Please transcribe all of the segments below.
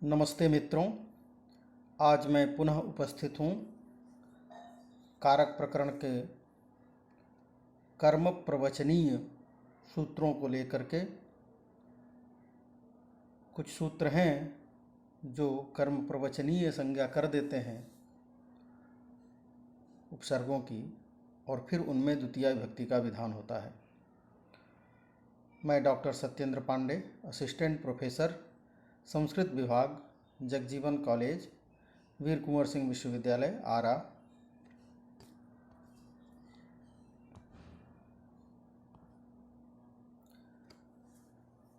नमस्ते मित्रों। आज मैं पुनः उपस्थित हूँ कारक प्रकरण के कर्म प्रवचनीय सूत्रों को लेकर के। कुछ सूत्र हैं जो कर्म प्रवचनीय संज्ञा कर देते हैं उपसर्गों की, और फिर उनमें द्वितीया विभक्ति का विधान होता है। मैं doctor Satyendra Pandey, assistant professor, Sanskrit विभाग, जगजीवन कॉलेज, वीर कुंवर सिंह विश्वविद्यालय, आरा।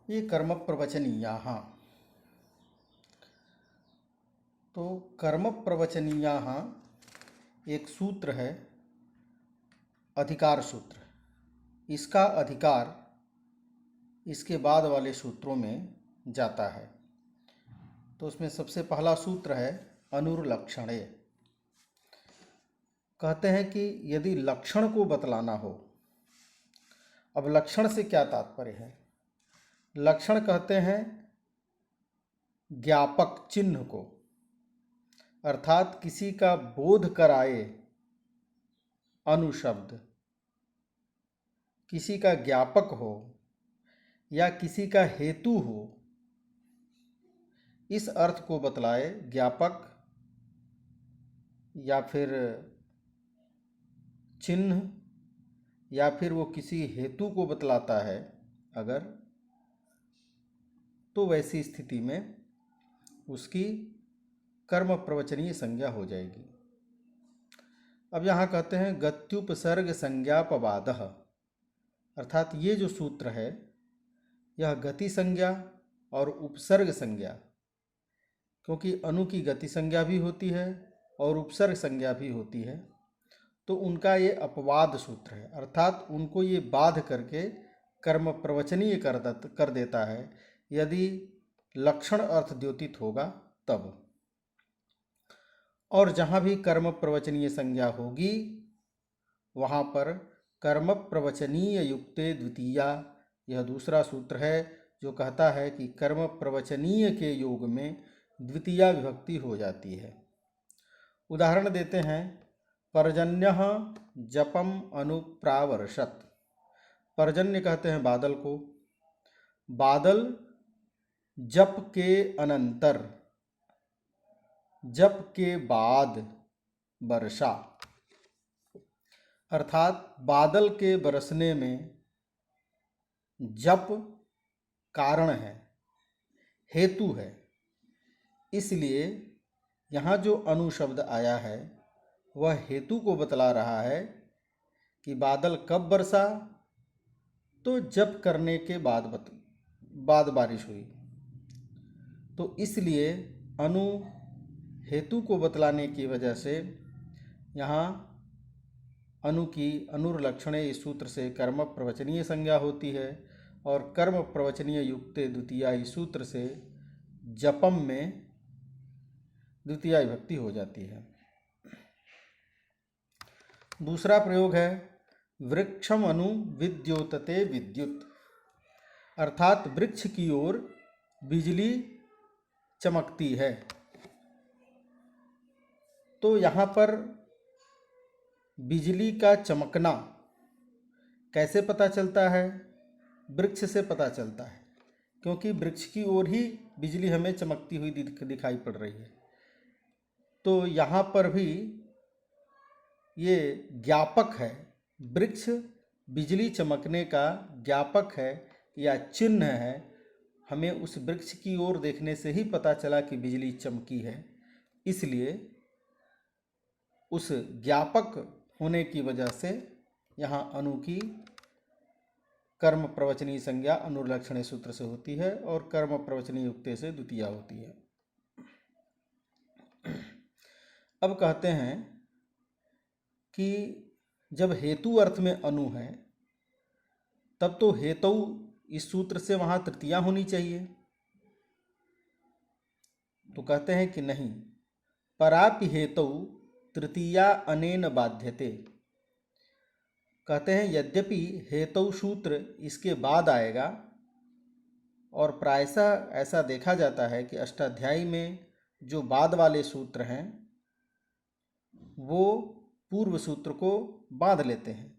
ये कर्म प्रवचनीयाः। तो कर्म प्रवचनीयाः एक सूत्र है, अधिकार सूत्र। इसका अधिकार इसके बाद वाले सूत्रों में जाता है। तो उसमें सबसे पहला सूत्र है अनुर्लक्षणे। कहते हैं कि यदि लक्षण को बतलाना हो, अब लक्षण से क्या तात्पर्य है? लक्षण कहते हैं ज्ञापक चिन्ह को, अर्थात किसी का बोध कराए अनुशब्द, किसी का ज्ञापक हो या किसी का हेतु हो, इस अर्थ को बतलाए ज्ञापक या फिर चिन्ह, या फिर वो किसी हेतु को बतलाता है अगर, तो वैसी स्थिति में उसकी कर्म प्रवचनीय संज्ञा हो जाएगी। अब यहाँ कहते हैं गत्युपसर्ग संज्ञापवादः, अर्थात ये जो सूत्र है यह गति संज्ञा और उपसर्ग संज्ञा, क्योंकि अणु की गति संज्ञा भी होती है और उपसर्ग संज्ञा भी होती है, तो उनका ये अपवाद सूत्र है, अर्थात उनको ये बाध करके कर्म प्रवचनीय कर देता है यदि लक्षण अर्थ द्योतित होगा तब। और जहाँ भी कर्म प्रवचनीय संज्ञा होगी वहाँ पर कर्म प्रवचनीय युक्ते द्वितीया, यह दूसरा सूत्र है जो कहता है कि कर्म प्रवचनीय के योग में द्वितीया विभक्ति हो जाती है। उदाहरण देते हैं, पर्जन्यः जपम अनुप्रावर्षत्। पर्जन्य कहते हैं बादल को। बादल जप के अनंतर, जप के बाद वर्षा, अर्थात बादल के बरसने में जप कारण है, हेतु है। इसलिए यहाँ जो अनुशब्द आया है वह हेतु को बतला रहा है कि बादल कब बरसा, तो जप करने के बाद बारिश हुई। तो इसलिए अनु हेतु को बतलाने की वजह से यहाँ अनु की अनुर्लक्षणे इस सूत्र से कर्म प्रवचनीय संज्ञा होती है, और कर्म प्रवचनीय युक्ते द्वितीया इस सूत्र से जपम में द्वितीया विभक्ति हो जाती है। दूसरा प्रयोग है वृक्षम अनु विद्योतते विद्युत, अर्थात वृक्ष की ओर बिजली चमकती है। तो यहाँ पर बिजली का चमकना कैसे पता चलता है? वृक्ष से पता चलता है, क्योंकि वृक्ष की ओर ही बिजली हमें चमकती हुई दिखाई पड़ रही है। तो यहाँ पर भी ये ज्ञापक है, वृक्ष बिजली चमकने का ज्ञापक है या चिन्ह है। हमें उस वृक्ष की ओर देखने से ही पता चला कि बिजली चमकी है, इसलिए उस ज्ञापक होने की वजह से यहाँ अनु की कर्म प्रवचनीय संज्ञा अनुर्लक्षणे सूत्र से होती है और कर्म प्रवचनीय युक्ते से द्वितीया होती है। अब कहते हैं कि जब हेतु अर्थ में अनु है तब तो हेतु इस सूत्र से वहाँ तृतीया होनी चाहिए। तो कहते हैं कि नहीं, परापि हेतु तृतीया अनेन बाध्यते। कहते हैं यद्यपि हेतु सूत्र इसके बाद आएगा, और प्रायशः ऐसा देखा जाता है कि अष्टाध्यायी में जो बाद वाले सूत्र हैं वो पूर्व सूत्र को बांध लेते हैं,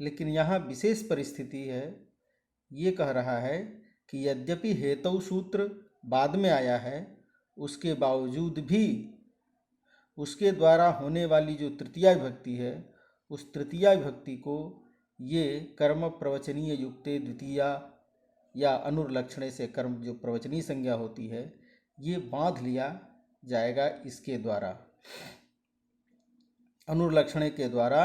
लेकिन यहाँ विशेष परिस्थिति है। ये कह रहा है कि यद्यपि हेतु सूत्र बाद में आया है, उसके बावजूद भी उसके द्वारा होने वाली जो तृतीया विभक्ति है, उस तृतीया विभक्ति को ये कर्म प्रवचनीय युक्ते द्वितीया या अनुर्लक्षणे से कर्म जो प्रवचनीय संज्ञा होती है, ये बांध लिया जाएगा। इसके द्वारा अनुर्लक्षणे के द्वारा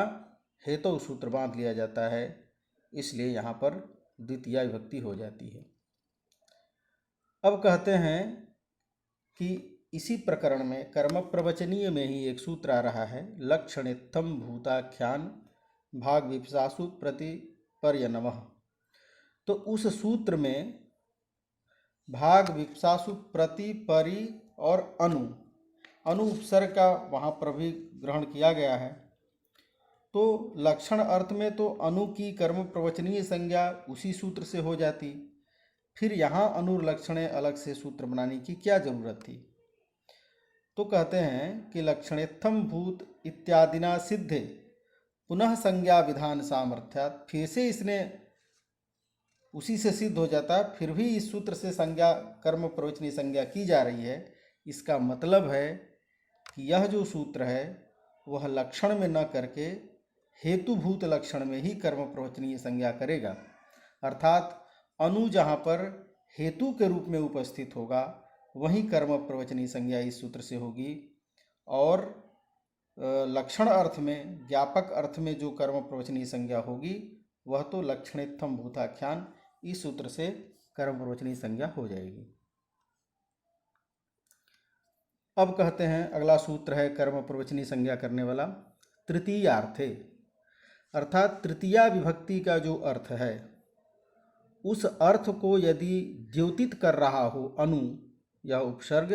हेतु सूत्र बांध लिया जाता है, इसलिए यहाँ पर द्वितीया विभक्ति हो जाती है। अब कहते हैं कि इसी प्रकरण में कर्म प्रवचनीय में ही एक सूत्र आ रहा है, लक्षणित्थम भूताख्यान भाग विप्सासु प्रतिपर्यनवः। तो उस सूत्र में भाग विप्सासु प्रति परि और अनु उपसर्ग का वहाँ पर भी ग्रहण किया गया है। तो लक्षण अर्थ में तो अनु की कर्म प्रवचनीय संज्ञा उसी सूत्र से हो जाती, फिर यहाँ अनुर्लक्षणे अलग से सूत्र बनाने की क्या जरूरत थी। तो कहते हैं कि लक्षणेत्थम भूत इत्यादिना सिद्धे पुनः संज्ञा विधान सामर्थ्यात्, फिर से इसने उसी से सिद्ध हो जाता, फिर भी इस सूत्र से संज्ञा कर्म प्रवचनीय संज्ञा की जा रही है। इसका मतलब है कि यह जो सूत्र है वह लक्षण में न करके हेतुभूत लक्षण में ही कर्म प्रवचनीय संज्ञा करेगा। अर्थात अनु जहाँ पर हेतु के रूप में उपस्थित होगा वहीं कर्म प्रवचनीय संज्ञा इस सूत्र से होगी, और लक्षण अर्थ में ज्ञापक अर्थ में जो कर्म प्रवचनीय संज्ञा होगी वह तो लक्षणित्थम भूताख्यान इस सूत्र से कर्म प्रवचनीय संज्ञा हो जाएगी। अब कहते हैं अगला सूत्र है कर्म प्रवचनीय संज्ञा करने वाला तृतीयार्थे, अर्थात तृतीया विभक्ति का जो अर्थ है उस अर्थ को यदि द्योतित कर रहा हो अनु या उपसर्ग,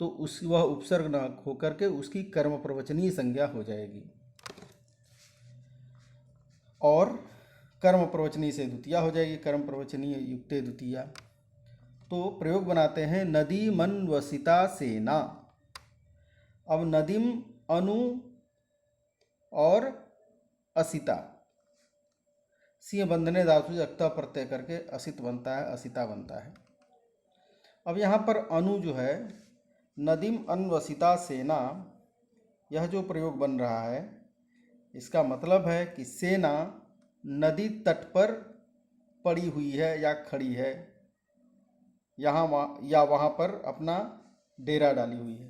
तो वह उपसर्ग न होकर के उसकी कर्म प्रवचनीय संज्ञा हो जाएगी, और कर्म प्रवचनीय से द्वितीया हो जाएगी, कर्म प्रवचनीय युक्ते द्वितीया। तो प्रयोग बनाते हैं नदी मनवसिता सेना। अब नदीम अनु और असिता, सिंह बंधने धातु से अक्ता प्रत्यय करके असित बनता है, असिता बनता है। अब यहाँ पर अनु जो है नदीम अन्वसिता सेना, यह जो प्रयोग बन रहा है इसका मतलब है कि सेना नदी तट पर पड़ी हुई है या खड़ी है, वहाँ पर अपना डेरा डाली हुई है।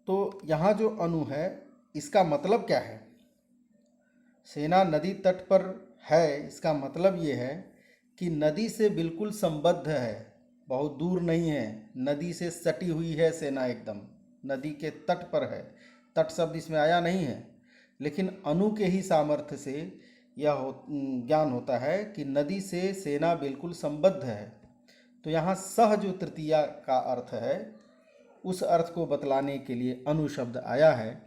तो यहाँ जो अनु है इसका मतलब क्या है, सेना नदी तट पर है, इसका मतलब ये है कि नदी से बिल्कुल संबद्ध है, बहुत दूर नहीं है, नदी से सटी हुई है सेना, एकदम नदी के तट पर है। तट शब्द इसमें आया नहीं है, लेकिन अनु के ही सामर्थ्य से यह ज्ञान होता है कि नदी से सेना बिल्कुल संबद्ध है। तो यहाँ सह जो तृतीया का अर्थ है उस अर्थ को बतलाने के लिए अनु शब्द आया है,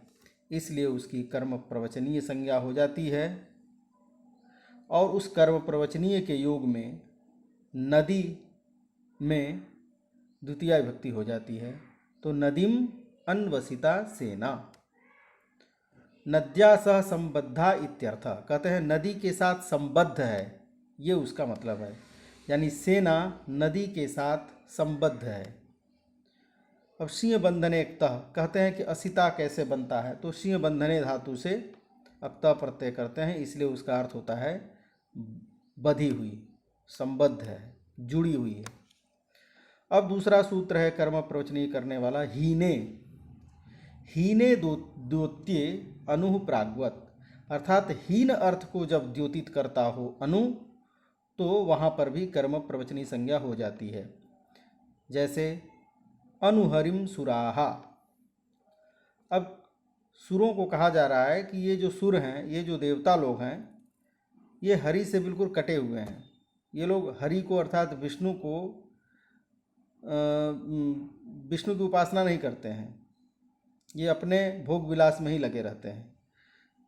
इसलिए उसकी कर्म प्रवचनीय संज्ञा हो जाती है, और उस कर्म प्रवचनीय के योग में नदी में द्वितीया विभक्ति हो जाती है। तो नदीम अन्वसिता सेना, नद्या सह संबद्धा इत्यर्थ, कहते हैं नदी के साथ संबद्ध है, ये उसका मतलब है, यानी सेना नदी के साथ संबद्ध है। अब सिंह बंधने अक्तः, कहते हैं कि असिता कैसे बनता है, तो सिंह बंधने धातु से अक्तः प्रत्यय करते हैं, इसलिए उसका अर्थ होता है बधी हुई, संबद्ध है, जुड़ी हुई है। अब दूसरा सूत्र है कर्म प्रवचनीय करने वाला हीने। हीने द्योत्ये अनु प्राग्वत, अर्थात हीन अर्थ को जब द्योतित करता हो अनु, तो वहाँ पर भी कर्म प्रवचनीय संज्ञा हो जाती है। जैसे अनुहरिम सुराहा, अब सुरों को कहा जा रहा है कि ये जो सुर हैं, ये जो देवता लोग हैं, ये हरि से बिल्कुल कटे हुए हैं। ये लोग हरि को अर्थात विष्णु को, विष्णु की उपासना नहीं करते हैं, ये अपने भोग विलास में ही लगे रहते हैं।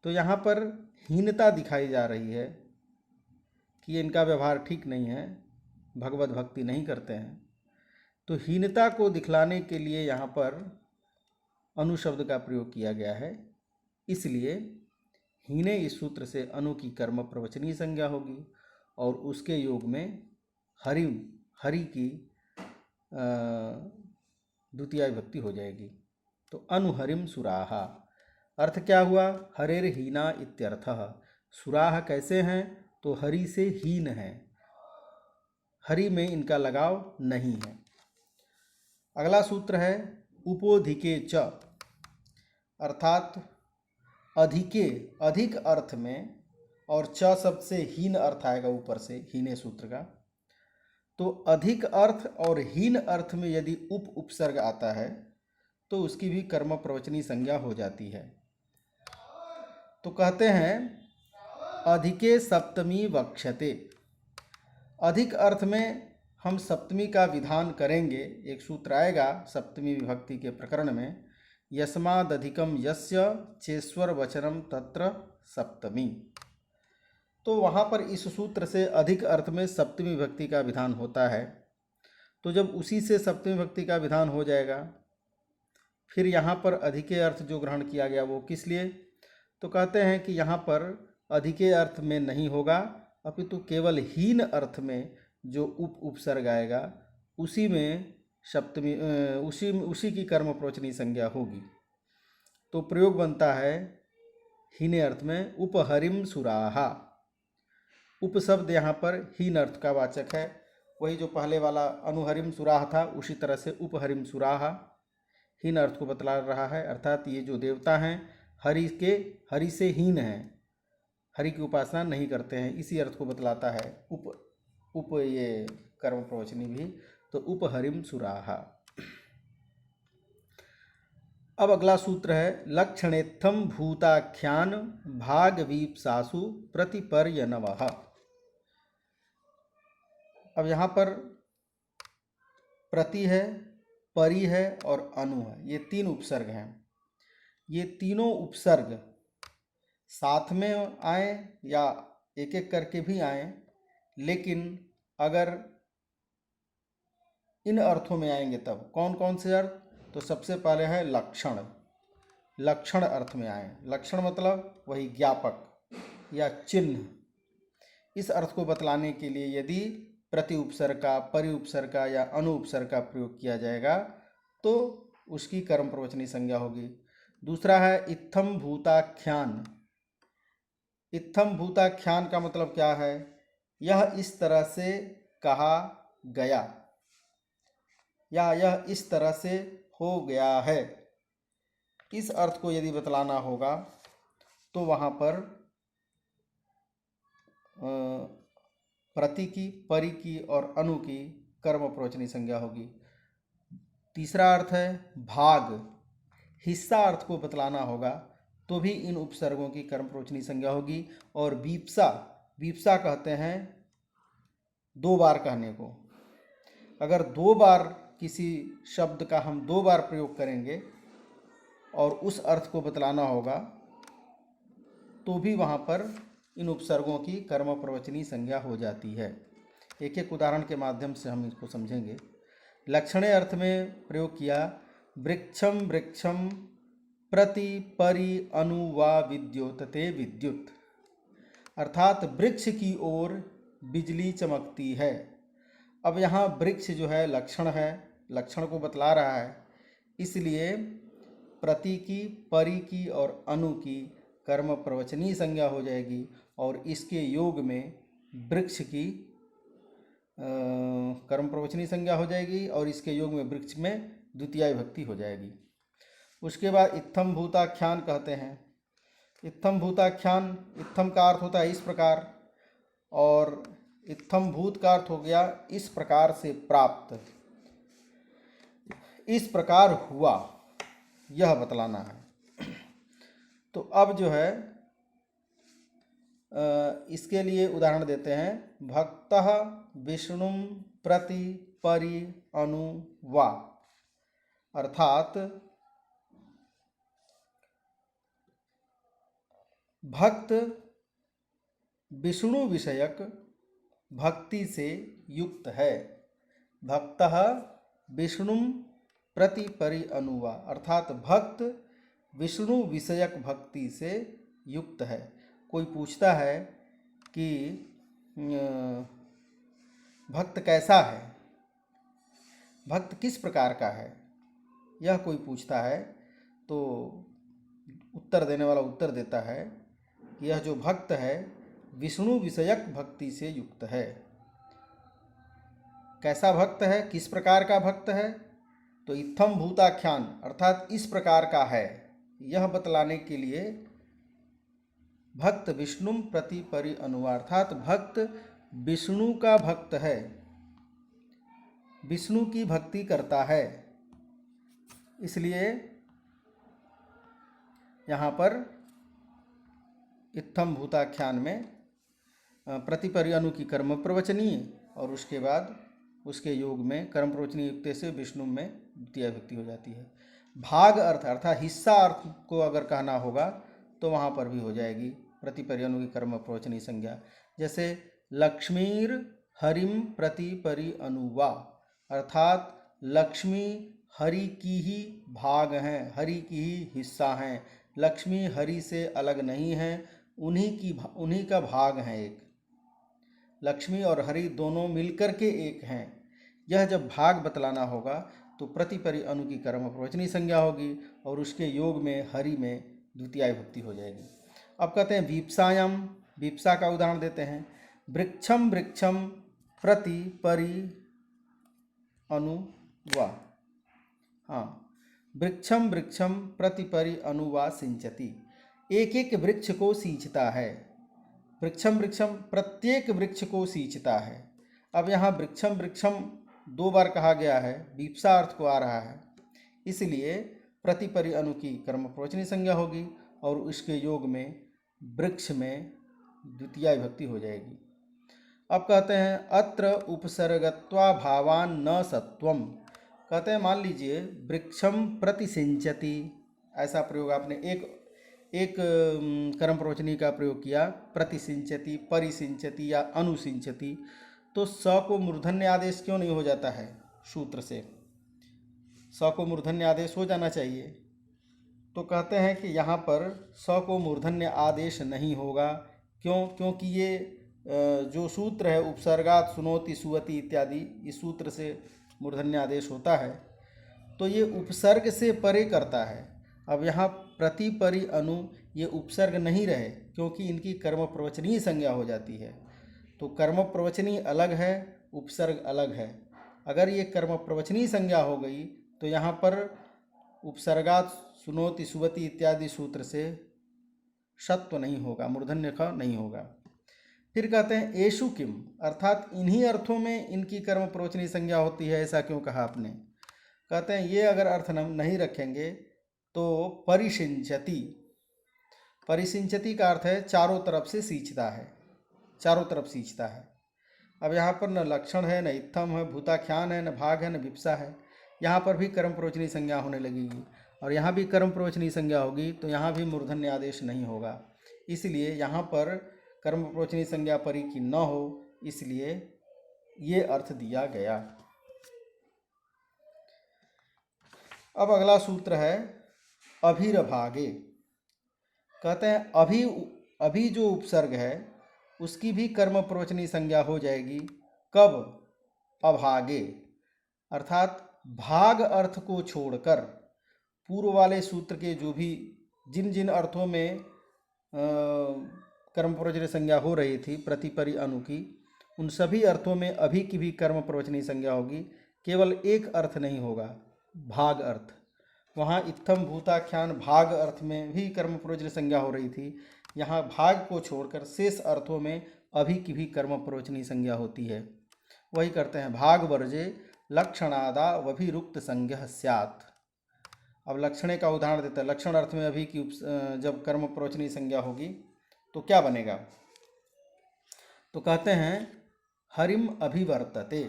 तो यहाँ पर हीनता दिखाई जा रही है कि इनका व्यवहार ठीक नहीं है, भगवत भक्ति नहीं करते हैं, तो हीनता को दिखलाने के लिए यहाँ पर अनु शब्द का प्रयोग किया गया है। इसलिए हीने इस सूत्र से अनु की कर्म प्रवचनीय संज्ञा होगी और उसके योग में हरि हरि की द्वितीय विभक्ति हो जाएगी। तो अनुहरिम सुराहा, अर्थ क्या हुआ? हरेर हीना इत्यर्थः। सुराह कैसे हैं? तो हरि से हीन हैं, हरि में इनका लगाव नहीं है। अगला सूत्र है उपोधिके च, अर्थात अधिके, अधिक अर्थ में, और च शब्द से हीन अर्थ आएगा ऊपर से, हीने सूत्र का। तो अधिक अर्थ और हीन अर्थ में यदि उपसर्ग आता है तो उसकी भी कर्म प्रवचनी संज्ञा हो जाती है। तो कहते हैं अधिके सप्तमी वक्ष्यते, अधिक अर्थ में हम सप्तमी का विधान करेंगे। एक सूत्र आएगा सप्तमी विभक्ति के प्रकरण में, यस्मादधिकम यस्य चेश्वर वचनम तत्र सप्तमी। तो वहाँ पर इस सूत्र से अधिक अर्थ में सप्तमी विभक्ति का विधान होता है। तो जब उसी से सप्तमी विभक्ति का विधान हो जाएगा, फिर यहाँ पर अधिके अर्थ जो ग्रहण किया गया वो किस लिए? तो कहते हैं कि यहाँ पर अधिके अर्थ में नहीं होगा, अपितु केवल हीन अर्थ में जो उपसर्ग आएगा उसी में सप्तमी उसी की कर्म प्रवचनी संज्ञा होगी। तो प्रयोग बनता है हीने अर्थ में उपहरिम सुराहा। उपशब्द यहाँ पर हीन अर्थ का वाचक है, वही जो पहले वाला अनुहरिम सुराह था, उसी तरह से उपहरिम सुराहा हीन अर्थ को बतला रहा है। अर्थात ये जो देवता हैं हरि से हीन हैं, हरि की उपासना नहीं करते हैं, इसी अर्थ को बतलाता है उप ये कर्म प्रवचनी भी। तो उपहरिम सुराहा। अब अगला सूत्र है लक्षणेत्थम भूताख्यान भागवीप्सासु प्रतिपर्यनवः। अब यहाँ पर प्रति है, परि है और अनु है, ये तीन उपसर्ग हैं। ये तीनों उपसर्ग साथ में आए या एक एक करके भी आए, लेकिन अगर इन अर्थों में आएंगे तब कौन कौन से अर्थ? तो सबसे पहले है लक्षण, लक्षण अर्थ में आए। लक्षण मतलब वही ज्ञापक या चिन्ह। इस अर्थ को बतलाने के लिए यदि प्रति उपसर्ग का, परि उपसर्ग का या अनु उपसर्ग का प्रयोग किया जाएगा तो उसकी कर्म प्रवचनी संज्ञा होगी। दूसरा है इत्थम भूताख्यान। इत्थम भूताख्यान का मतलब क्या है? यह इस तरह से कहा गया या यह इस तरह से हो गया है, इस अर्थ को यदि बतलाना होगा तो वहाँ पर प्रति की, परि की और अनु की कर्म प्रवचनी संज्ञा होगी। तीसरा अर्थ है भाग, हिस्सा अर्थ को बतलाना होगा तो भी इन उपसर्गों की कर्म प्रवचनी संज्ञा होगी। और वीप्सा, वीप्सा कहते हैं दो बार कहने को। अगर दो बार किसी शब्द का हम दो बार प्रयोग करेंगे और उस अर्थ को बतलाना होगा तो भी वहाँ पर इन उपसर्गों की कर्म प्रवचनी संज्ञा हो जाती है। एक एक उदाहरण के माध्यम से हम इसको समझेंगे। लक्षणे अर्थ में प्रयोग किया वृक्षम वृक्षम प्रति परि अनु वा विद्योतते विद्युत, अर्थात वृक्ष की ओर बिजली चमकती है। अब यहाँ वृक्ष जो है लक्षण है, लक्षण को बतला रहा है, इसलिए प्रति की, परि की और अनु की कर्म प्रवचनीय संज्ञा हो जाएगी और इसके योग में वृक्ष की कर्म प्रवचनीय संज्ञा हो जाएगी और इसके योग में वृक्ष में द्वितीय विभक्ति हो जाएगी। उसके बाद इत्थम भूताख्यान कहते हैं। इत्थम भूताख्यान, इत्थम का अर्थ होता है इस प्रकार और इत्थम भूत का अर्थ हो गया इस प्रकार से प्राप्त, इस प्रकार हुआ, यह बतलाना है। तो अब जो है इसके लिए उदाहरण देते हैं भक्तः विष्णुम प्रति परि अनु वा, अर्थात भक्त विष्णु विषयक भक्ति से युक्त है। भक्तः विष्णुं प्रति परि अनुवा, अर्थात भक्त विष्णु विषयक भक्ति से युक्त है। कोई पूछता है कि भक्त कैसा है, भक्त किस प्रकार का है, यह कोई पूछता है तो उत्तर देने वाला उत्तर देता है कि यह जो भक्त है विष्णु विषयक भक्ति से युक्त है। कैसा भक्त है, किस प्रकार का भक्त है, तो इत्थम भूताख्यान अर्थात इस प्रकार का है, यह बतलाने के लिए भक्त विष्णु प्रति परि अनुवा, अर्थात भक्त विष्णु का भक्त है, विष्णु की भक्ति करता है, इसलिए यहाँ पर इत्थम भूताख्यान में प्रतिपरि अनु की कर्म प्रवचनीय और उसके बाद उसके योग में कर्म प्रवचनीय युक्त से विष्णु में द्वितीय विभक्ति हो जाती है। भाग अर्थ अर्थात हिस्सा अर्थ को अगर कहना होगा तो वहाँ पर भी हो जाएगी प्रतिपरि अनु की कर्म प्रवचनीय संज्ञा। जैसे लक्ष्मीर हरिम प्रतिपरि अनुवा, अर्थात लक्ष्मी हरि की ही भाग हैं, हरि की ही हिस्सा हैं, लक्ष्मी हरि से अलग नहीं हैं, उन्हीं का भाग हैं एक, लक्ष्मी और हरि दोनों मिलकर के एक हैं। यह जब भाग बतलाना होगा तो प्रतिपरि अनु की कर्म प्रवचनीय संज्ञा होगी और उसके योग में हरि में द्वितीय विभक्ति हो जाएगी। अब कहते हैं वीप्सायाम, वीप्सा का उदाहरण देते हैं। वृक्षम वृक्षम प्रतिपरि अनु वा, हाँ, वृक्षम वृक्षम प्रतिपरि अनु वा सिंचति, एक एक वृक्ष को सींचता है। वृक्षम वृक्षम प्रत्येक वृक्ष को सींचता है। अब यहाँ वृक्षम वृक्षम दो बार कहा गया है, वीप्सा अर्थ को आ रहा है, इसलिए प्रतिपरि अनु की कर्म प्रवचनीय संज्ञा होगी और उसके योग में वृक्ष में द्वितीय विभक्ति हो जाएगी। अब कहते हैं अत्र उपसर्गत्वा भावान न सत्वम, कहते हैं मान लीजिए वृक्षम प्रतिसिंचति, ऐसा प्रयोग आपने एक कर्म प्रवचनी का प्रयोग किया, प्रतिसिंचति, परिसिंचति या अनुसिंचति, तो स को मूर्धन्य आदेश क्यों नहीं हो जाता है सूत्र से? स को मूर्धन्य आदेश हो जाना चाहिए। तो कहते हैं कि यहाँ पर स को मूर्धन्य आदेश नहीं होगा। क्यों? क्योंकि ये जो सूत्र है उपसर्गात सुनोति सुवति इत्यादि, इस सूत्र से मूर्धन्य आदेश होता है, तो ये उपसर्ग से परे करता है। अब यहाँ प्रतिपरि अनु ये उपसर्ग नहीं रहे क्योंकि इनकी कर्म प्रवचनीय संज्ञा हो जाती है। तो कर्म प्रवचनीय अलग है, उपसर्ग अलग है। अगर ये कर्म प्रवचनीय संज्ञा हो गई तो यहाँ पर उपसर्गात सुनोति सुवति इत्यादि सूत्र से षत्व नहीं होगा, मूर्धन्य ख नहीं होगा। फिर कहते हैं एषु किम, अर्थात इन्हीं अर्थों में इनकी कर्म प्रवचनीय संज्ञा होती है, ऐसा क्यों कहा आपने? कहते हैं ये अगर अर्थ नहीं रखेंगे तो परिसिंचति, परिसिंचति का अर्थ है चारों तरफ से सींचता है, चारों तरफ सींचता है। अब यहाँ पर न लक्षण है, न इत्थम है, भूताख्यान है, न भाग है, न विप्सा है। यहाँ पर भी कर्म प्रवचनीय संज्ञा होने लगेगी और यहाँ भी कर्म प्रवचनीय संज्ञा होगी तो यहाँ भी मूर्धन्य आदेश नहीं होगा। इसलिए यहाँ पर कर्म प्रवचनीय संज्ञा परि की न हो, इसलिए ये अर्थ दिया गया। अब अगला सूत्र है अभिरभागे। कहते हैं अभी जो उपसर्ग है उसकी भी कर्म प्रवचनीय संज्ञा हो जाएगी। कब? अभागे, अर्थात भाग अर्थ को छोड़कर पूर्व वाले सूत्र के जो भी जिन जिन अर्थों में कर्म प्रवचनीय संज्ञा हो रही थी प्रतिपरि अनु की, उन सभी अर्थों में अभी की भी कर्म प्रवचनीय संज्ञा होगी। केवल एक अर्थ नहीं होगा, भाग अर्थ। वहाँ इत्थम भूताख्यान भाग अर्थ में भी कर्म प्रवचनीय संज्ञा हो रही थी, यहाँ भाग को छोड़कर शेष अर्थों में अभी की भी कर्म प्रवचनीय संज्ञा होती है। वही करते हैं भाग वर्जे लक्षणादा वभिरुक्त संज्ञा स्यात्। अब लक्षणे का उदाहरण देते हैं। लक्षण अर्थ में अभी की जब कर्म प्रवचनीय संज्ञा होगी तो क्या बनेगा? तो कहते हैं हरिम अभिवर्तते।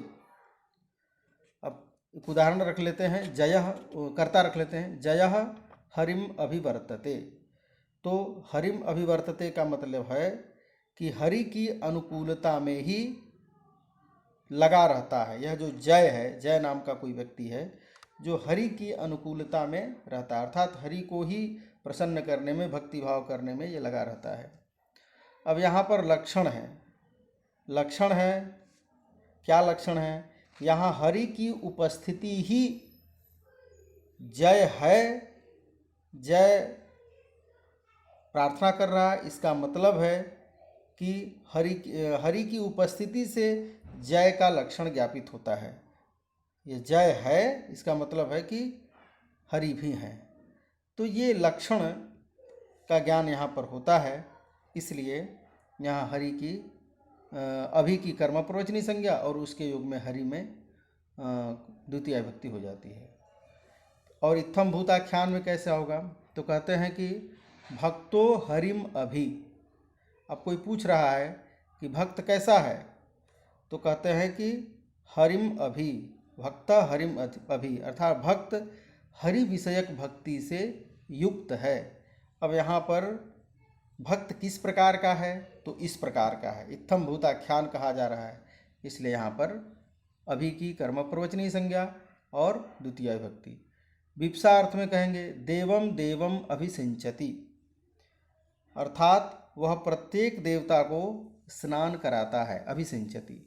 अब एक उदाहरण रख लेते हैं, जयः कर्ता रख लेते हैं, जयः हरिम अभिवर्तते। तो हरिम अभिवर्तते का मतलब है कि हरि की अनुकूलता में ही लगा रहता है। यह जो जय है, जय नाम का कोई व्यक्ति है जो हरि की अनुकूलता में रहता है, अर्थात हरि को ही प्रसन्न करने में, भक्ति भाव करने में ये लगा रहता है। अब यहाँ पर लक्षण है, लक्षण है, क्या लक्षण है? यहाँ हरि की उपस्थिति ही जय है, जय प्रार्थना कर रहा है, इसका मतलब है कि हरि की उपस्थिति से जय का लक्षण ज्ञापित होता है। ये जय है, इसका मतलब है कि हरि भी हैं। तो ये लक्षण का ज्ञान यहाँ पर होता है, इसलिए यहाँ हरि की अभी की कर्म प्रवचनी संज्ञा और उसके योग में हरि में द्वितीय विभक्ति हो जाती है। और इत्थम भूताख्यान में कैसे होगा? तो कहते हैं कि भक्तो हरिम अभि। अब कोई पूछ रहा है कि भक्त कैसा है, तो कहते हैं कि हरिम अभि, भक्त हरिम अभि, अर्थात भक्त हरि विषयक भक्ति से युक्त है। अब यहाँ पर भक्त किस प्रकार का है? तो इस प्रकार का है, इत्थम भूताख्यान कहा जा रहा है, इसलिए यहाँ पर अभि की कर्म प्रवचनी संज्ञा और द्वितीय विभक्ति। विप्सा अर्थ में कहेंगे देवम देवम अभिसिंचति, अर्थात वह प्रत्येक देवता को स्नान कराता है, अभिसिंचति।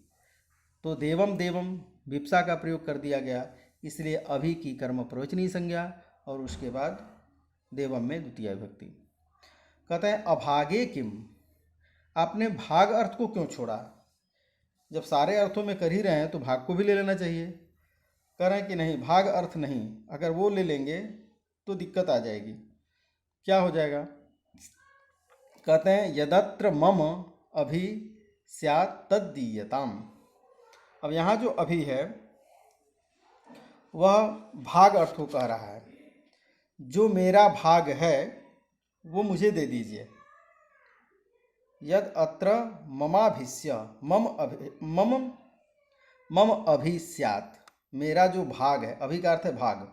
तो देवम देवम विप्सा का प्रयोग कर दिया गया, इसलिए अभि की कर्म प्रवचनी संज्ञा और उसके बाद देवम में द्वितीय विभक्ति। कहते हैं अभागे किम, आपने भाग अर्थ को क्यों छोड़ा? जब सारे अर्थों में कर ही रहे हैं तो भाग को भी ले लेना चाहिए। कह रहे हैं कि नहीं, भाग अर्थ नहीं, अगर वो ले लेंगे तो दिक्कत आ जाएगी। क्या हो जाएगा? कहते हैं यदत्र मम अभि स्यात् तद्दीयताम। अब यहाँ जो अभि है वह भाग अर्थ को कह रहा है, जो मेरा भाग है वो मुझे दे दीजिए। यद अत्र ममाभिस्य, मम अभि स्यात्, मेरा जो भाग है, अभि का अर्थ है भाग,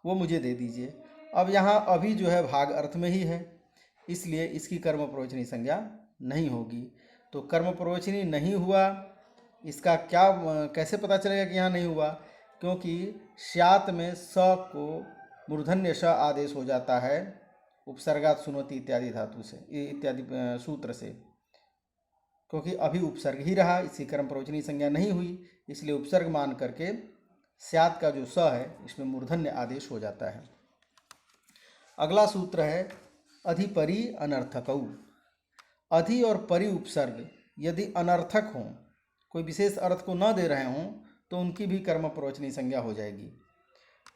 वो मुझे दे दीजिए। अब यहाँ अभि जो है भाग अर्थ में ही है, इसलिए इसकी कर्म प्रवचनी संज्ञा नहीं होगी। तो कर्म प्रवचनी नहीं हुआ, इसका क्या कैसे पता चलेगा कि यहाँ नहीं हुआ? क्योंकि स्यात् में स को मूर्धन्य श आदेश हो जाता है उपसर्गात् सुनोति इत्यादि धातु से, इत्यादि सूत्र से। क्योंकि अभी उपसर्ग ही रहा, इसकी कर्म प्रवचनी संज्ञा नहीं हुई, इसलिए उपसर्ग मान करके स्यात् का जो स है इसमें मूर्धन्य आदेश हो जाता है। अगला सूत्र है अधिपरि अनर्थकौ। अधि और परि उपसर्ग यदि अनर्थक हों, कोई विशेष अर्थ को न दे रहे हों, तो उनकी भी कर्म प्रवचनी संज्ञा हो जाएगी।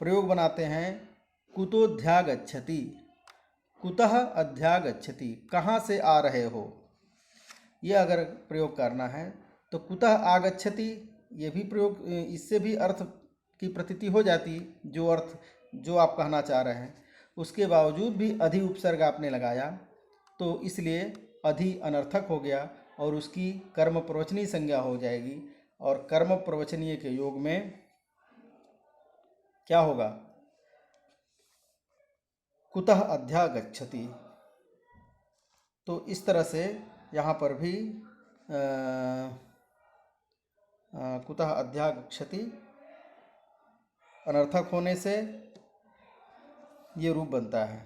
प्रयोग बनाते हैं कुतोऽध्यागच्छति, कुतः अध्यागच्छति, कहाँ से आ रहे हो, ये अगर प्रयोग करना है तो कुतः आगच्छति, ये भी प्रयोग, इससे भी अर्थ की प्रतीति हो जाती, जो अर्थ जो आप कहना चाह रहे हैं। उसके बावजूद भी अधि उपसर्ग आपने लगाया, तो इसलिए अधि अनर्थक हो गया और उसकी कर्म प्रवचनी संज्ञा हो जाएगी। और कर्म प्रवचनीय के योग में क्या होगा? कुतः अध्यागच्छति। तो इस तरह से यहाँ पर भी कुतः अध्यागच्छति अनर्थक होने से ये रूप बनता है।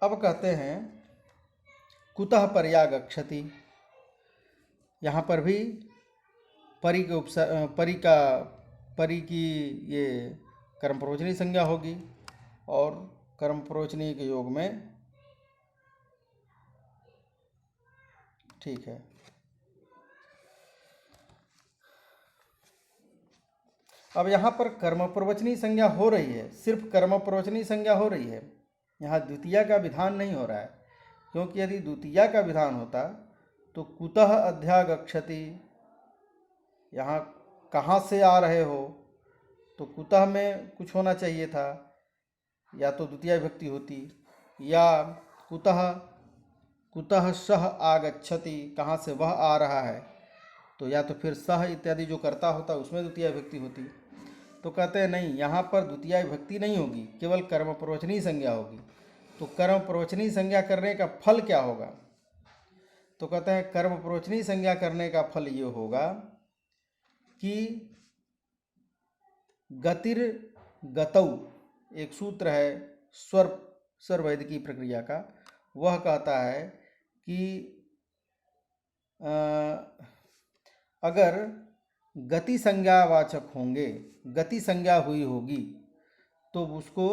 अब कहते हैं कुतः पर्यागच्छति, यहाँ पर भी परि के परि की ये कर्म प्रवचनी संज्ञा होगी और कर्म प्रवचनी के योग में, ठीक है। अब यहाँ पर कर्म प्रवचनी संज्ञा हो रही है, सिर्फ कर्म प्रवचनी संज्ञा हो रही है, यहाँ द्वितीया का विधान नहीं हो रहा है। क्योंकि यदि द्वितीया का विधान होता तो कुतः अध्यागच्छति, यहाँ कहाँ से आ रहे हो, तो कुतः में कुछ होना चाहिए था, या तो द्वितीय विभक्ति होती, या कुतः सह आगच्छति, कहाँ से वह आ रहा है, तो या तो फिर सह इत्यादि जो करता होता उसमें द्वितीय विभक्ति होती। तो कहते हैं नहीं, यहाँ पर द्वितीय विभक्ति नहीं होगी, केवल कर्म प्रवचनी संज्ञा होगी। तो कर्म प्रवचनी संज्ञा करने का फल क्या होगा? तो कहते हैं कर्म प्रवचनी संज्ञा करने का फल ये होगा कि गतिर गतौ, एक सूत्र है स्वर वैदिकी प्रक्रिया का, वह कहता है कि अगर गति संज्ञावाचक होंगे, गति संज्ञा हुई होगी, तो उसको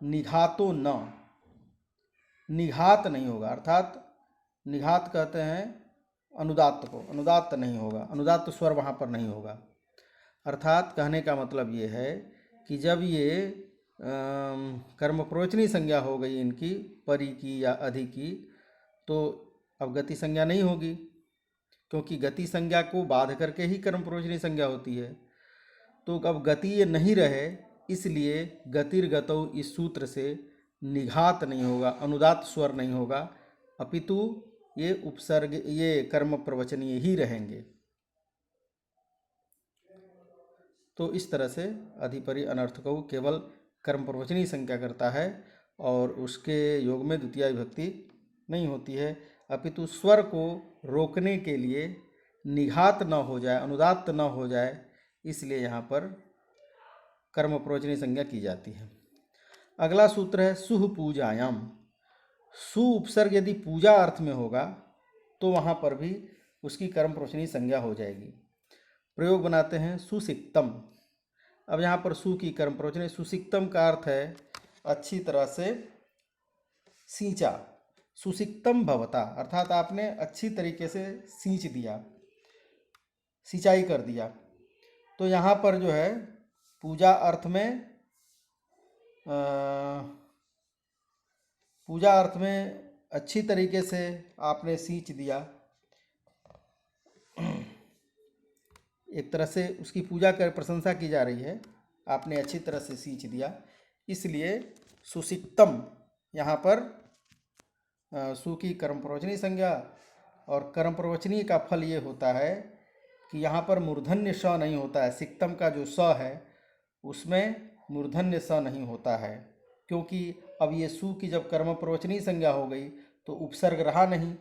निघातो न, निघात नहीं होगा। अर्थात निघात कहते हैं अनुदात्त को, अनुदात्त नहीं होगा, अनुदात्त स्वर वहाँ पर नहीं होगा। अर्थात कहने का मतलब ये है कि जब ये कर्म प्रवचनी संज्ञा हो गई इनकी, परी की या अधि की, तो अब गति संज्ञा नहीं होगी, क्योंकि गति संज्ञा को बाध करके ही कर्म प्रवचनी संज्ञा होती है। तो अब गति ये नहीं रहे, इसलिए गतिर्गतौ इस सूत्र से निघात नहीं होगा, अनुदात्त स्वर नहीं होगा, अपितु ये उपसर्ग, ये कर्म प्रवचनीय ही रहेंगे। तो इस तरह से अधिपरि अनर्थकौ केवल कर्म प्रवचनी संज्ञा करता है और उसके योग में द्वितीया विभक्ति नहीं होती है, अपितु स्वर को रोकने के लिए निघात न हो जाए, अनुदात्त न हो जाए, इसलिए यहाँ पर कर्म प्रवचनी संज्ञा की जाती है। अगला सूत्र है सुह पूजायाम। सु उपसर्ग यदि पूजा अर्थ में होगा तो वहाँ पर भी उसकी कर्म प्रवचनी संज्ञा हो जाएगी। प्रयोग बनाते हैं सुसिक्तम। अब यहाँ पर सु की कर्म प्रवचनी, सुसिक्तम का अर्थ है अच्छी तरह से सींचा, सुसिक्तम भवता, अर्थात आपने अच्छी तरीके से सींच दिया, सिंचाई कर दिया। तो यहाँ पर जो है पूजा अर्थ में, पूजा अर्थ में अच्छी तरीके से आपने सींच दिया, एक तरह से उसकी पूजा कर प्रशंसा की जा रही है, आपने अच्छी तरह से सींच दिया, इसलिए सुसिक्तम यहाँ पर सु की कर्म प्रवचनी संज्ञा। और कर्म प्रवचनी का फल ये होता है कि यहाँ पर मूर्धन्य स नहीं होता है, सिक्तम का जो स है उसमें मूर्धन्य स नहीं होता है, क्योंकि अब ये सु की जब कर्म प्रवचनी संज्ञा हो गई तो उपसर्ग रहा नहीं,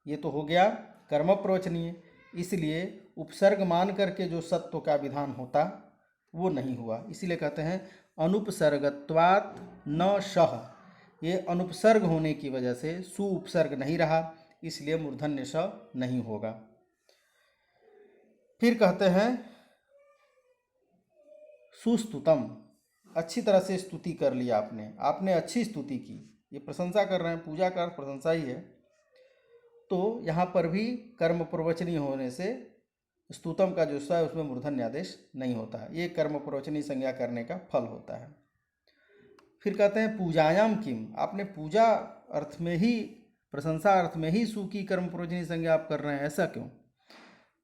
ये तो हो गया कर्म प्रवचनीय, इसलिए उपसर्ग मान करके जो सत्व का विधान होता वो नहीं हुआ, इसीलिए कहते हैं अनुपसर्गत्वात् न शः। ये अनुपसर्ग होने की वजह से सु उपसर्ग नहीं रहा, इसलिए मूर्धन्य स नहीं होगा। फिर कहते हैं सुस्तुतम, अच्छी तरह से स्तुति कर लिया आपने, आपने अच्छी स्तुति की, ये प्रशंसा कर रहे हैं, पूजा का अर्थ प्रशंसा ही है। तो यहाँ पर भी कर्म प्रवचनी होने से स्तुतम का जो स है उसमें मूर्धन्य आदेश नहीं होता है, ये कर्म प्रवचनी संज्ञा करने का फल होता है। फिर कहते हैं पूजायाम किम, आपने पूजा अर्थ में ही, प्रशंसा अर्थ में ही सु की कर्म प्रवचनी संज्ञा आप कर रहे हैं, ऐसा क्यों?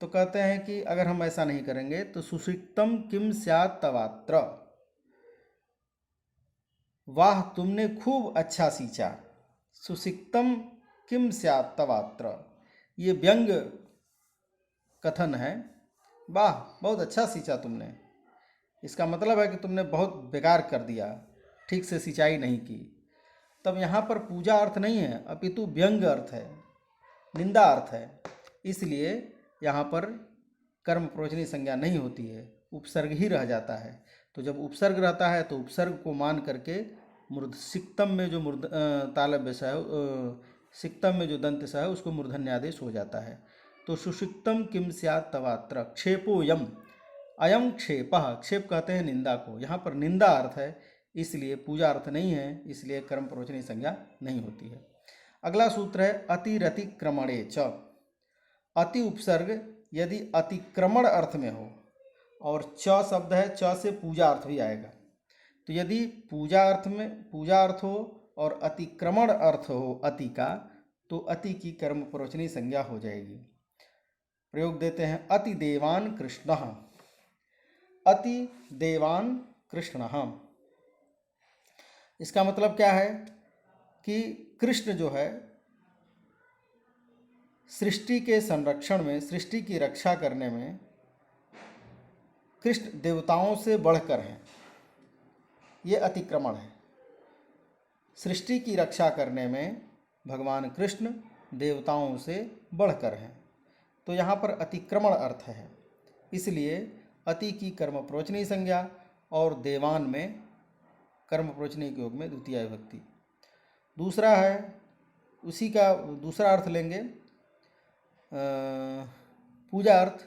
तो कहते हैं कि अगर हम ऐसा नहीं करेंगे तो सुसिक्तम किम स्यात् तवात्र, वाह तुमने खूब अच्छा सींचा, सुसिक्तम किम स्यात् तवात्र, ये व्यंग कथन है, वाह बहुत अच्छा सींचा तुमने, इसका मतलब है कि तुमने बहुत बेकार कर दिया, ठीक से सिंचाई नहीं की। तब यहाँ पर पूजा अर्थ नहीं है, अपितु व्यंग अर्थ है, निंदा अर्थ है, इसलिए यहाँ पर कर्म प्रवचनी संज्ञा नहीं होती है, उपसर्ग ही रह जाता है। तो जब उपसर्ग रहता है तो उपसर्ग को मान करके सिक्तम में जो तालव्य सा है, सिक्तम में जो दंत सा है उसको मूर्धन्यादेश हो जाता है। तो सुसिक्तम किम स्यात् तवात्र क्षेपोयम, अयम क्षेपः, क्षेप कहते हैं निंदा को, यहाँ पर निंदा अर्थ है, इसलिए पूजा अर्थ नहीं है, इसलिए कर्म प्रवचनी संज्ञा नहीं होती है। अगला सूत्र है अतिरतिक्रमणे च। अति उपसर्ग यदि अतिक्रमण अर्थ में हो, और च शब्द है, च से पूजा अर्थ भी आएगा, तो यदि पूजा अर्थ में पूजा अर्थ हो और अतिक्रमण अर्थ हो अति का, तो अति की कर्म प्रवचनी संज्ञा हो जाएगी। प्रयोग देते हैं अति देवान कृष्णः, अति देवान कृष्णः, इसका मतलब क्या है कि कृष्ण जो है सृष्टि के संरक्षण में, सृष्टि की रक्षा करने में कृष्ण देवताओं से बढ़कर हैं, ये अतिक्रमण है। सृष्टि की रक्षा करने में भगवान कृष्ण देवताओं से बढ़कर हैं, तो यहाँ पर अतिक्रमण अर्थ है। इसलिए अति की कर्म प्रवचनीय संज्ञा और देवान में कर्म प्रवचनीय के योग में द्वितीया विभक्ति। दूसरा है, उसी का दूसरा अर्थ लेंगे पूजा अर्थ,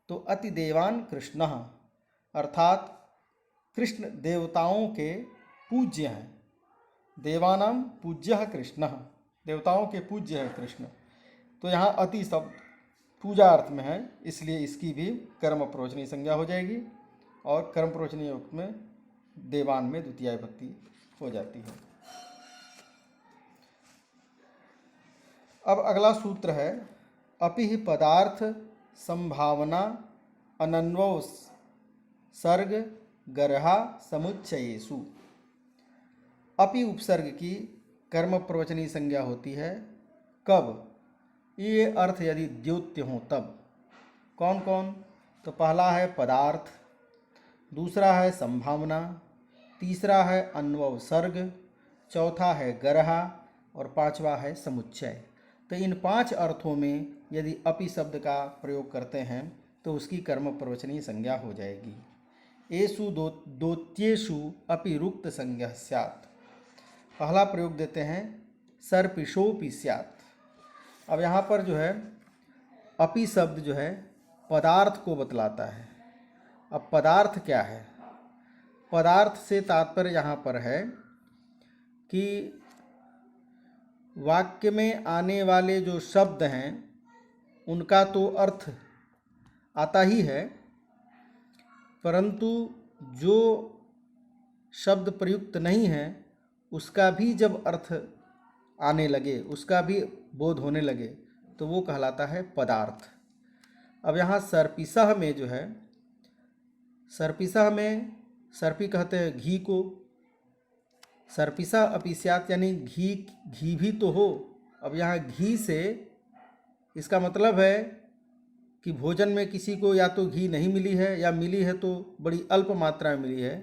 तो अति देवान कृष्ण, अर्थात कृष्ण देवताओं के पूज्य हैं। देवानाम पूज्य कृष्ण, देवताओं के पूज्य है कृष्ण। तो यहाँ अति शब्द पूजा अर्थ में है, इसलिए इसकी भी कर्म प्रवचनीय संज्ञा हो जाएगी और कर्म प्रवचनीय योग में देवान में द्वितीया विभक्ति हो जाती है। अब अगला सूत्र है अपि ही पदार्थ संभावना अनन्वो सर्ग गर्हा समुच्चयेषु। अपि उपसर्ग की कर्म प्रवचनीय संज्ञा होती है कब? ये अर्थ यदि द्योत्य हो तब। कौन कौन? तो पहला है पदार्थ, दूसरा है संभावना, तीसरा है अन्वव सर्ग, चौथा है गर्हा और पांचवा है समुच्चय। तो इन 5 अर्थों में यदि अपि शब्द का प्रयोग करते हैं तो उसकी कर्म प्रवचनीय संज्ञा हो जाएगी। एषु दोत्येषु अपि रुक्त संज्ञा स्यात्। पहला प्रयोग देते हैं सर्पिषोपि स्यात्। अब यहाँ पर जो है अपि शब्द जो है पदार्थ को बतलाता है। अब पदार्थ क्या है? पदार्थ से तात्पर्य यहाँ पर है कि वाक्य में आने वाले जो शब्द हैं उनका तो अर्थ आता ही है, परंतु जो शब्द प्रयुक्त नहीं है उसका भी जब अर्थ आने लगे, उसका भी बोध होने लगे तो वो कहलाता है पदार्थ। अब यहाँ सर्पिसह में जो है, सर्पिसह में सर्पी कहते हैं घी को, सर्पिसा अपि स्यात् यानी घी भी तो हो। अब यहाँ घी से इसका मतलब है कि भोजन में किसी को या तो घी नहीं मिली है या मिली है तो बड़ी अल्प मात्रा में मिली है,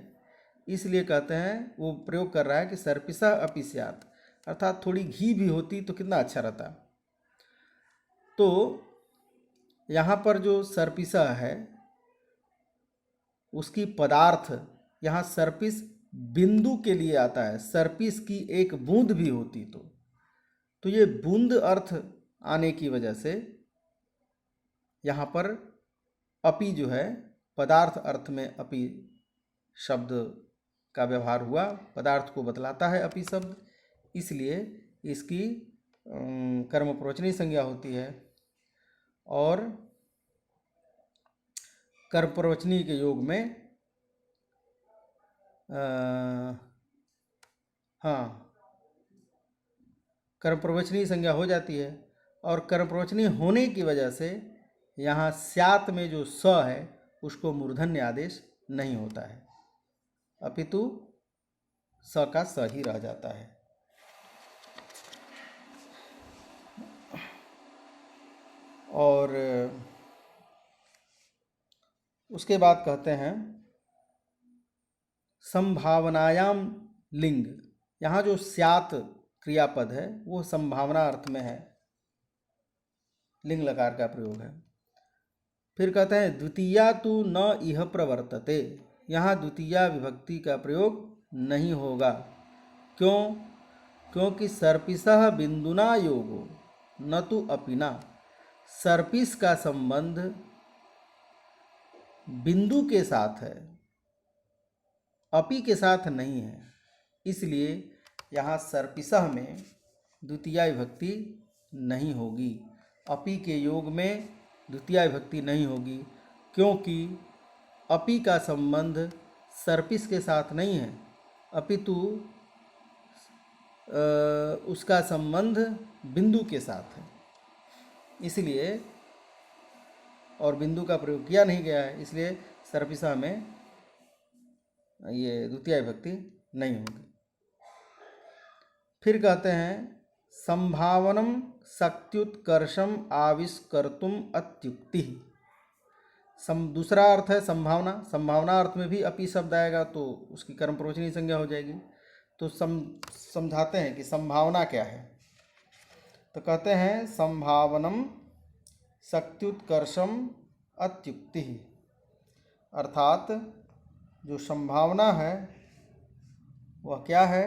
इसलिए कहते हैं वो प्रयोग कर रहा है कि सर्पिसा अपि स्यात्, अर्थात थोड़ी घी भी होती तो कितना अच्छा रहता। तो यहाँ पर जो सर्पिसा है उसकी पदार्थ, यहाँ सर्पिस बिंदु के लिए आता है, सर्पिस की एक बूंद भी होती तो ये बूंद अर्थ आने की वजह से यहाँ पर अपि जो है पदार्थ अर्थ में अपि शब्द का व्यवहार हुआ, पदार्थ को बतलाता है अपि शब्द, इसलिए इसकी कर्म प्रवचनीय संज्ञा होती है और कर्म प्रवचनीय के योग में कर्म प्रवचनीय संज्ञा हो जाती है। और कर्म प्रवचनीय होने की वजह से यहाँ स्यात् में जो स है उसको मूर्धन्य आदेश नहीं होता है, अपितु स का स ही रह जाता है। और उसके बाद कहते हैं संभावनायाम लिंग। यहाँ जो स्यात् क्रियापद है वो संभावना अर्थ में है, लिंग लकार का प्रयोग है। फिर कहते हैं द्वितीया तु न इह प्रवर्तते। यहाँ द्वितीया विभक्ति का प्रयोग नहीं होगा। क्यों? क्योंकि सर्पिसः बिंदुना योगो न तु अपिना। सर्पिस का संबंध बिंदु के साथ है, अपि के साथ नहीं है, इसलिए यहाँ सर्पिसः में द्वितीया विभक्ति नहीं होगी, अपि के योग में द्वितीया विभक्ति नहीं होगी, क्योंकि अपि का संबंध सर्पिस के साथ नहीं है, अपितु उसका संबंध बिंदु के साथ है, इसलिए और बिंदु का प्रयोग किया नहीं गया है, इसलिए सर्पिसा में ये द्वितीया विभक्ति नहीं होगी। फिर कहते हैं संभावनम शक्त्युत्कर्षम आविष्कर्तुम अत्युक्ति। दूसरा अर्थ है संभावना। संभावना अर्थ में भी अपि शब्द आएगा तो उसकी कर्म प्रवचनीय संज्ञा हो जाएगी। तो समझाते हैं कि संभावना क्या है। तो कहते हैं संभावनम शक्त्युत्कर्षम अत्युक्ति। अर्थात जो संभावना है वह क्या है,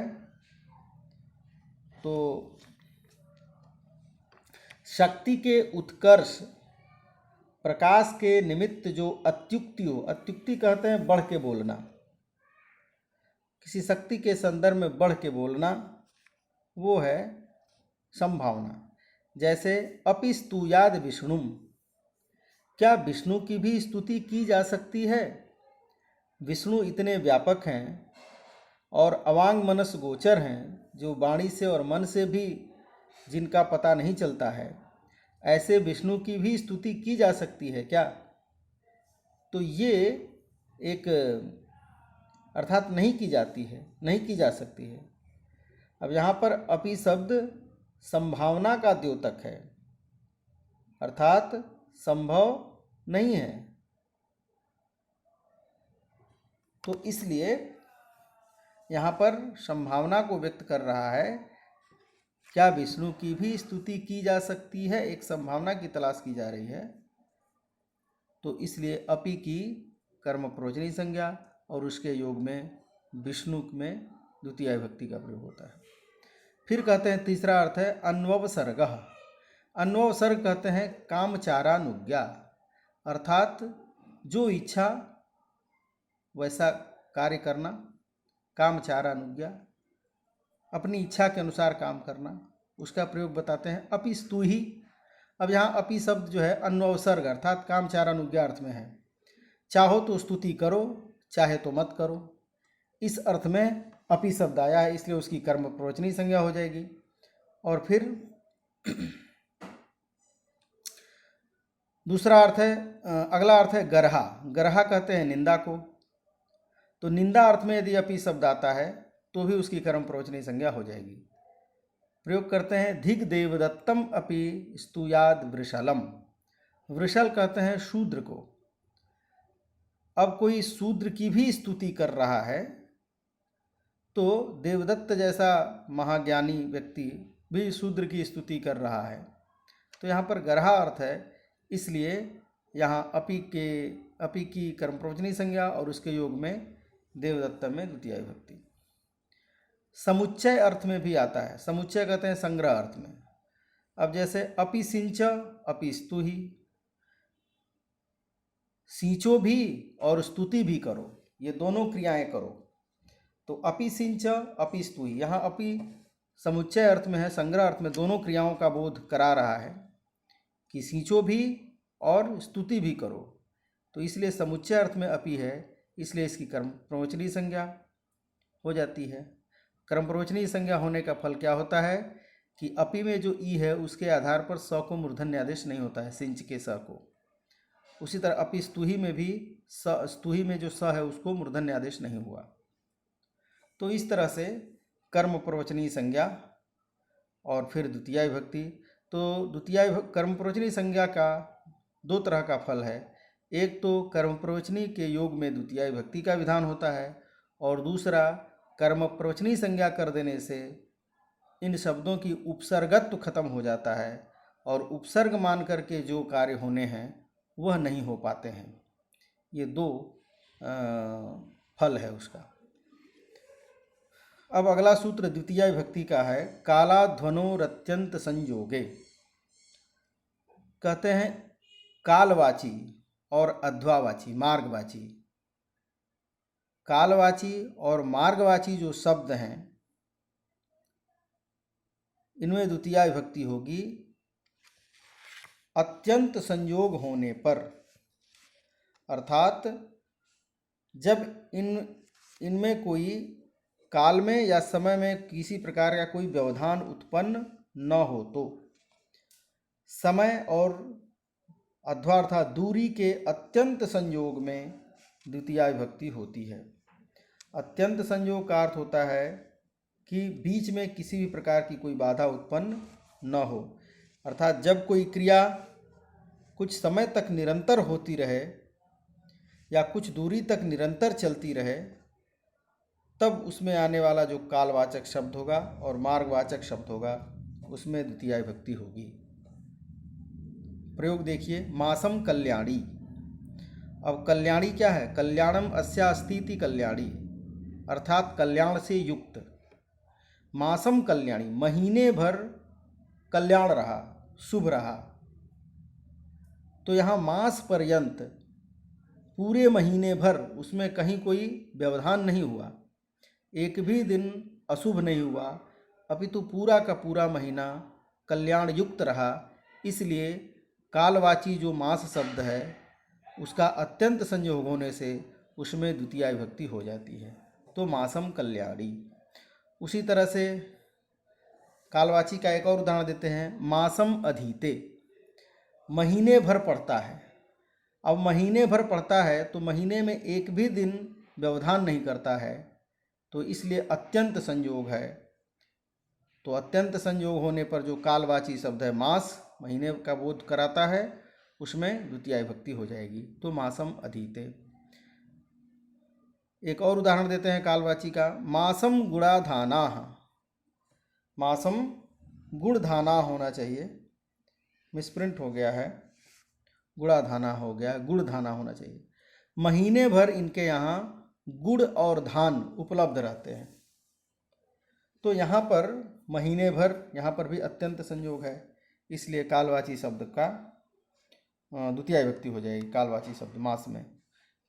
तो शक्ति के उत्कर्ष प्रकाश के निमित्त जो अत्युक्ति हो, अत्युक्ति कहते हैं बढ़ के बोलना, किसी शक्ति के संदर्भ में बढ़ के बोलना, वो है संभावना। जैसे अपि स्तूयाद विष्णुम, क्या विष्णु की भी स्तुति की जा सकती है? विष्णु इतने व्यापक हैं और अवांग मनस गोचर हैं, जो वाणी से और मन से भी जिनका पता नहीं चलता है, ऐसे विष्णु की भी स्तुति की जा सकती है क्या? तो ये एक अर्थात नहीं की जाती है, नहीं की जा सकती है। अब यहाँ पर अपि शब्द संभावना का द्योतक है, अर्थात संभव नहीं है। तो इसलिए यहाँ पर संभावना को व्यक्त कर रहा है, क्या विष्णु की भी स्तुति की जा सकती है, एक संभावना की तलाश की जा रही है। तो इसलिए अपि की कर्म प्रयोजनी संज्ञा और उसके योग में विष्णु में द्वितीय विभक्ति का प्रयोग होता है। फिर कहते हैं तीसरा अर्थ है अन्ववसर्गः। अन्ववसर्ग कहते हैं कामचारानुज्ञा, अर्थात जो इच्छा वैसा कार्य करना, कामचारानुज्ञा, अपनी इच्छा के अनुसार काम करना, उसका प्रयोग बताते हैं अपि स्तुहि। अब यहाँ अपि शब्द जो है अन्ववसर्ग अर्थात कामचारानुज्ञा अर्थ में है। चाहो तो स्तुति करो, चाहे तो मत करो, इस अर्थ में अपि शब्द आया है, इसलिए उसकी कर्म प्रवचनी संज्ञा हो जाएगी। और फिर दूसरा अर्थ है, अगला अर्थ है गरहा। गरहा कहते हैं निंदा को। तो निंदा अर्थ में यदि अपि शब्द आता है तो भी उसकी कर्म प्रवचनी संज्ञा हो जाएगी। प्रयोग करते हैं धिक देवदत्तम अपि स्तुयाद वृषलम। वृषल कहते हैं शूद्र को। अब कोई शूद्र की भी स्तुति कर रहा है तो देवदत्त जैसा महाज्ञानी व्यक्ति भी शूद्र की स्तुति कर रहा है। तो यहाँ पर गरहा अर्थ है, इसलिए यहाँ अपि की कर्म प्रवचनी संज्ञा और उसके योग में देवदत्त में द्वितीय विभक्ति। समुच्चय अर्थ में भी आता है। समुच्चय कहते हैं संग्रह अर्थ में। अब जैसे अपि सिंच अपि स्तुहि, सींचो भी और स्तुति भी करो, ये दोनों क्रियाएं करो। तो अपि सिंच अपि स्तुहि, यहाँ अपि समुच्चय अर्थ में है, संग्रह अर्थ में दोनों क्रियाओं का बोध करा रहा है कि सींचो भी और स्तुति भी करो। तो इसलिए समुच्चय अर्थ में अपि है, इसलिए इसकी कर्म प्रवचनी संज्ञा हो जाती है। कर्म प्रवचनी संज्ञा होने का फल क्या होता है कि अपि में जो ई है उसके आधार पर स को मूर्धन्य आदेश नहीं होता है, सिंच के स को। उसी तरह अपि स्तुहि में भी स्तुहि में जो स है उसको मूर्धन्य आदेश नहीं हुआ। तो इस तरह से कर्म प्रवचनी संज्ञा और फिर द्वितीय विभक्ति। तो द्वितीय कर्म प्रवचनी संज्ञा का दो तरह का फल है। एक तो कर्म प्रवचनी के योग में द्वितीय विभक्ति का विधान होता है, और दूसरा कर्म प्रवचनी संज्ञा कर देने से इन शब्दों की उपसर्गत्व खत्म हो जाता है और उपसर्ग मान करके जो कार्य होने हैं वह नहीं हो पाते हैं। ये दो फल है उसका। अब अगला सूत्र द्वितीय विभक्ति का है कालाध्वनोरत्यंत संयोगे। कहते हैं कालवाची और अध्वावाची, मार्गवाची। कालवाची और मार्गवाची जो शब्द हैं इनमें द्वितीय विभक्ति होगी अत्यंत संयोग होने पर, अर्थात जब इनमें कोई काल में या समय में किसी प्रकार का कोई व्यवधान उत्पन्न न हो तो। समय और अध्वा अर्थात दूरी के अत्यंत संयोग में द्वितीय विभक्ति होती है। अत्यंत संयोग का अर्थ होता है कि बीच में किसी भी प्रकार की कोई बाधा उत्पन्न न हो, अर्थात जब कोई क्रिया कुछ समय तक निरंतर होती रहे या कुछ दूरी तक निरंतर चलती रहे, तब उसमें आने वाला जो कालवाचक शब्द होगा और मार्गवाचक शब्द होगा उसमें द्वितीय विभक्ति होगी। प्रयोग देखिए मासम कल्याणी। अब कल्याणी क्या है? कल्याणम अस्या अस्ति इति कल्याणी, अर्थात कल्याण से युक्त। मासम कल्याणी, महीने भर कल्याण रहा, शुभ रहा। तो यहाँ मास पर्यंत, पूरे महीने भर उसमें कहीं कोई व्यवधान नहीं हुआ, एक भी दिन अशुभ नहीं हुआ, अपितु पूरा का पूरा महीना कल्याण युक्त रहा। इसलिए कालवाची जो मास शब्द है उसका अत्यंत संयोग होने से उसमें द्वितीया विभक्ति हो जाती है, तो मासम कल्याणी। उसी तरह से कालवाची का एक और उदाहरण देते हैं, मासम अधीते, महीने भर पढ़ता है। अब महीने भर पढ़ता है तो महीने में एक भी दिन व्यवधान नहीं करता है, तो इसलिए अत्यंत संयोग है। तो अत्यंत संयोग होने पर जो कालवाची शब्द है मास, महीने का बोध कराता है, उसमें द्वितीया विभक्ति हो जाएगी, तो मासम अधीते। एक और उदाहरण देते हैं कालवाची का, मासम गुणाधानाः, मासम गुणधाना होना चाहिए, मिसप्रिंट हो गया है, गुणाधाना हो गया, गुणधाना होना चाहिए। महीने भर इनके यहाँ गुड़ और धान उपलब्ध रहते हैं। तो यहाँ पर महीने भर, यहाँ पर भी अत्यंत संयोग है, इसलिए कालवाची शब्द का द्वितीया विभक्ति हो जाएगी कालवाची शब्द मास में।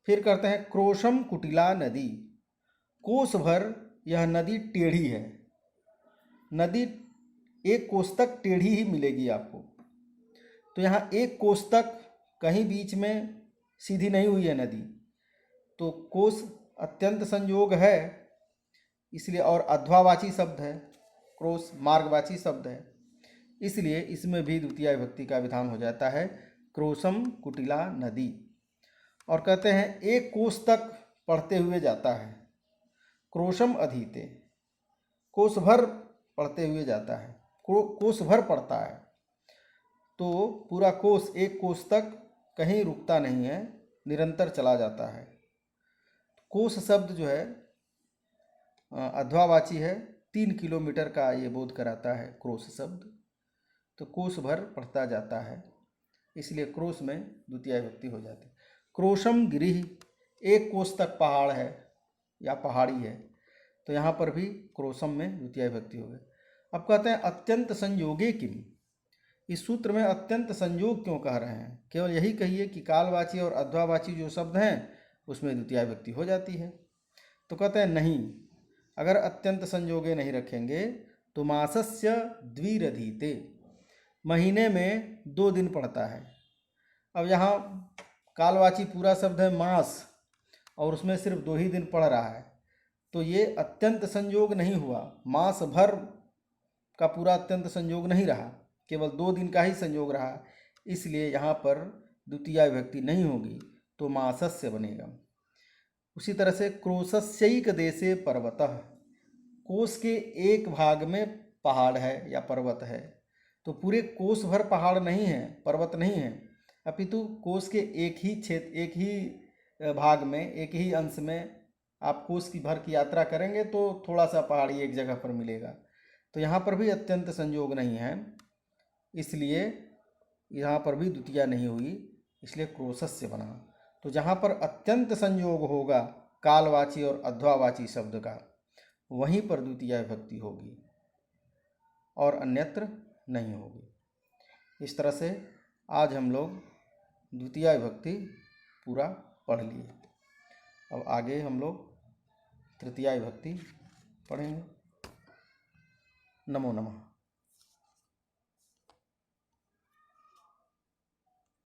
फिर करते हैं क्रोशम कुटिला नदी, कोस भर यह नदी टेढ़ी है। नदी एक कोस तक टेढ़ी ही मिलेगी आपको। तो यहाँ एक कोस तक, कहीं बीच में सीधी नहीं हुई है नदी, तो कोस अत्यंत संयोग है इसलिए, और अध्वावाची शब्द है, क्रोस मार्गवाची शब्द है, इसलिए इसमें भी द्वितीया विभक्ति का विधान हो जाता है, क्रोशम कुटिला नदी। और कहते हैं एक कोस तक पढ़ते हुए जाता है, क्रोशम अधीते, कोस भर पढ़ते हुए जाता है, कोस भर पढ़ता है। तो पूरा कोस, एक कोस तक कहीं रुकता नहीं है, निरंतर चला जाता है। कोस शब्द जो है अध्वावाची है, 3 किलोमीटर का ये बोध कराता है क्रोश शब्द। तो कोस भर पढ़ता जाता है, इसलिए क्रोश में द्वितीया विभक्ति हो जाती है। क्रोशम गिरिह, एक कोस तक पहाड़ है या पहाड़ी है, तो यहाँ पर भी क्रोशम में द्वितीया विभक्ति हो गई। अब कहते हैं अत्यंत संयोगे किम, इस सूत्र में अत्यंत संयोग क्यों कह रहे हैं? केवल यही कहिए कि कालवाची और अध्वावाची जो शब्द हैं उसमें द्वितीया विभक्ति हो जाती है। तो कहते हैं नहीं, अगर अत्यंत संयोगे नहीं रखेंगे तो मासस्य द्विरधीते, महीने में 2 दिन पड़ता है। अब यहाँ कालवाची पूरा शब्द है मास और उसमें सिर्फ 2 ही दिन पड़ रहा है, तो ये अत्यंत संयोग नहीं हुआ, मास भर का पूरा अत्यंत संयोग नहीं रहा, केवल 2 दिन का ही संयोग रहा, इसलिए यहाँ पर द्वितीया विभक्ति नहीं होगी, तो मासस्य बनेगा। उसी तरह से क्रोशस्यैक देशे पर्वतः, कोस के एक भाग में पहाड़ है या पर्वत है, तो पूरे कोस भर पहाड़ नहीं है, पर्वत नहीं है, अपितु कोस के एक ही क्षेत्र, एक ही भाग में, एक ही अंश में आप कोस की भर की यात्रा करेंगे तो थोड़ा सा पहाड़ी एक जगह पर मिलेगा। तो यहाँ पर भी अत्यंत संयोग नहीं है, इसलिए यहाँ पर भी द्वितीया नहीं हुई, इसलिए क्रोशस्य बना। तो जहाँ पर अत्यंत संयोग होगा कालवाची और अध्वावाची शब्द का, वहीं पर द्वितीया विभक्ति होगी और अन्यत्र नहीं होगी। इस तरह से आज हम लोग द्वितीया विभक्ति पूरा पढ़ लिए। अब आगे हम लोग तृतीया विभक्ति पढ़ेंगे। नमो नमः।